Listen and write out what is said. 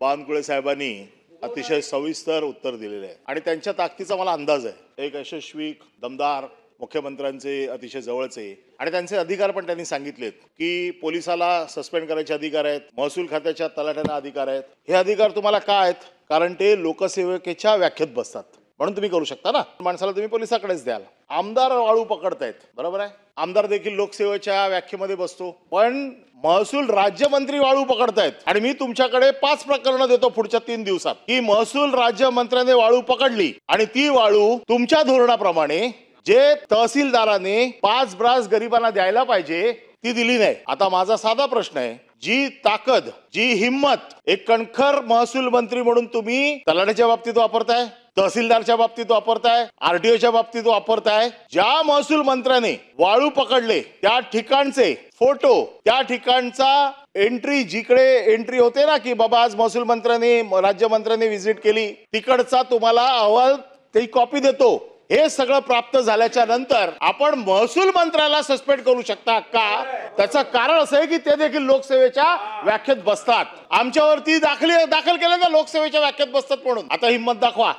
बावनकुळे साहेबांनी अतिशय सविस्तर उत्तर दिलेले आहे आणि त्यांच्या ताकदीचा मला अंदाज आहे। एक यशस्वी दमदार मुख्यमंत्र्यांचे अतिशय जवळचे आणि त्यांचे अधिकार पण त्यांनी सांगितलेत की पोलिसाला सस्पेंड करायचे अधिकार आहेत, महसूल खात्याच्या तलाठ्यांना अधिकार आहेत। हे अधिकार तुम्हाला का आहेत? कारण ते लोकसेवकेच्या व्याख्येत बसतात, म्हणून तुम्ही करू शकता ना। माणसाला तुम्ही पोलिसाकडेच द्याल। आमदार वाळू पकडतायत, बरोबर आहे, आमदार देखील लोकसेवेच्या व्याख्येमध्ये बसतो, पण महसूल राज्यमंत्री वाळू पकडतायत आणि मी तुमच्याकडे 5 प्रकरणं देतो पुढच्या 3 दिवसात की महसूल राज्यमंत्र्याने वाळू पकडली आणि ती वाळू तुमच्या धोरणाप्रमाणे जे तहसीलदाराने 5 ब्रास गरिबांना द्यायला पाहिजे ती दिली नाही। आता माझा साधा प्रश्न आहे, जी ताकद, जी हिम्मत एक कणखर महसूल मंत्री म्हणून तुम्ही तलाठ्याच्या बाबतीत वापरताय, तहसीलदारच्या बाबतीत वापरताय, आरटीओच्या बाबतीत वापरताय, ज्या महसूल मंत्र्याने वाळू पकडले त्या ठिकाणचे फोटो, त्या ठिकाणचा एंट्री, जिकडे एंट्री होते ना की बाबा आज महसूल मंत्र्याने राज्यमंत्र्याने व्हिजिट केली, तिकडचा तुम्हाला अहवाल ती कॉपी देतो। हे सगळं प्राप्त झाल्याच्या नंतर आपण महसूल मंत्र्याला सस्पेंड करू शकता का? त्याचं कारण असं आहे की ते देखील लोकसेवेच्या व्याख्येत बसतात। आमच्यावरती दाखल केलं ना लोकसेवेच्या व्याख्येत बसतात म्हणून। आता हिम्मत दाखवा।